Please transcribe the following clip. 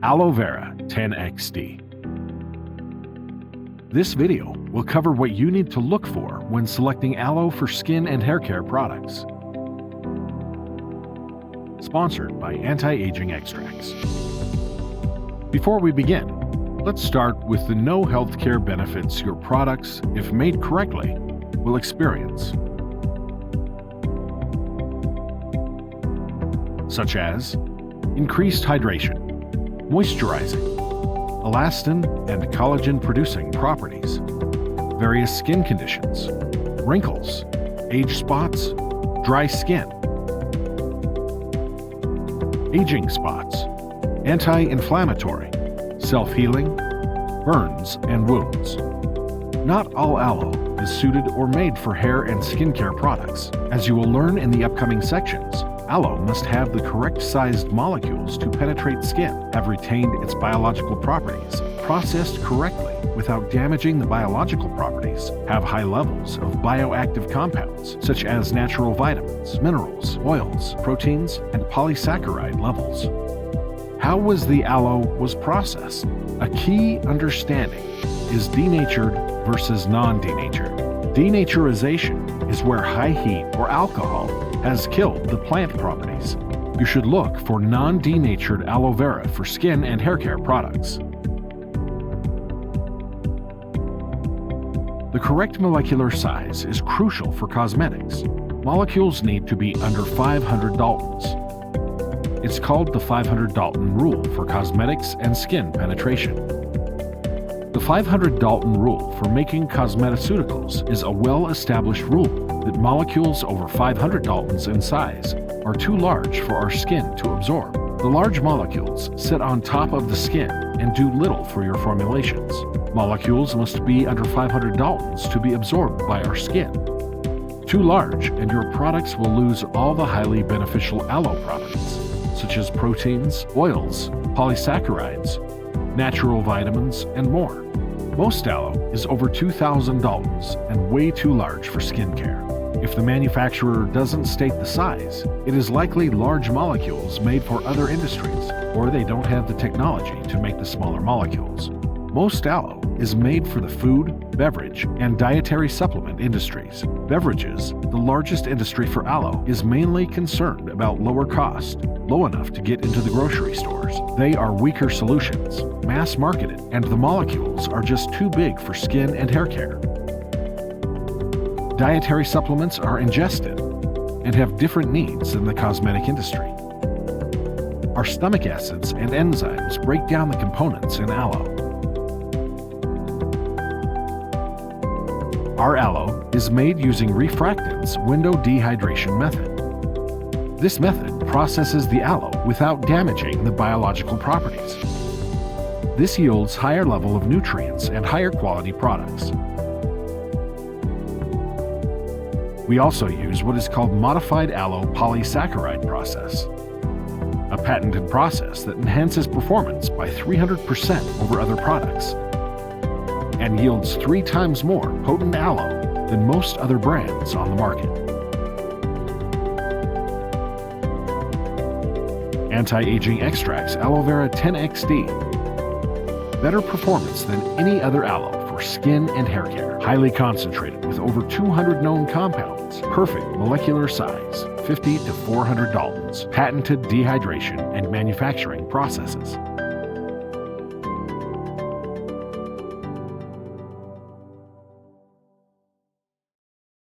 Aloe Vera 10X-D. This video will cover what you need to look for when selecting aloe for skin and hair care products. Sponsored by Anti-Aging Extracts. Before we begin, let's start with the no healthcare benefits your products, if made correctly, will experience. Such as increased hydration, moisturizing, elastin and collagen-producing properties, various skin conditions, wrinkles, age spots, dry skin, aging spots, anti-inflammatory, self-healing, burns and wounds. Not all aloe is suited or made for hair and skincare products. As you will learn in the upcoming sections, aloe must have the correct sized molecules to penetrate skin, have retained its biological properties, processed correctly without damaging the biological properties, have high levels of bioactive compounds such as natural vitamins, minerals, oils, proteins, and polysaccharide levels. How was the aloe processed? A key understanding is denatured versus non-denatured. Denaturization is where high heat or alcohol has killed the plant properties. You should look for non-denatured aloe vera for skin and hair care products. The correct molecular size is crucial for cosmetics. Molecules need to be under 500 Daltons. It's called the 500 Dalton rule for cosmetics and skin penetration. The 500 Dalton rule for making cosmeceuticals is a well-established rule that molecules over 500 Daltons in size are too large for our skin to absorb. The large molecules sit on top of the skin and do little for your formulations. Molecules must be under 500 Daltons to be absorbed by our skin. Too large and your products will lose all the highly beneficial aloe properties, such as proteins, oils, polysaccharides, natural vitamins, and more. Most aloe is over 2,000 Daltons and way too large for skincare. If the manufacturer doesn't state the size, it is likely large molecules made for other industries, or they don't have the technology to make the smaller molecules. Most aloe is made for the food, beverage, and dietary supplement industries. Beverages, the largest industry for aloe, is mainly concerned about lower cost, low enough to get into the grocery stores. They are weaker solutions, mass-marketed, and the molecules are just too big for skin and hair care. Dietary supplements are ingested and have different needs than the cosmetic industry. Our stomach acids and enzymes break down the components in aloe. Our aloe is made using refractant's window dehydration method. This method processes the aloe without damaging the biological properties. This yields higher level of nutrients and higher quality products. We also use what is called modified aloe polysaccharide process, a patented process that enhances performance by 300% over other products and yields 3 times more potent aloe than most other brands on the market. Anti-Aging Extracts Aloe Vera 10X-D. Better performance than any other aloe for skin and hair care. Highly concentrated with over 200 known compounds. Perfect molecular size, 50 to 400 Daltons. Patented dehydration and manufacturing processes.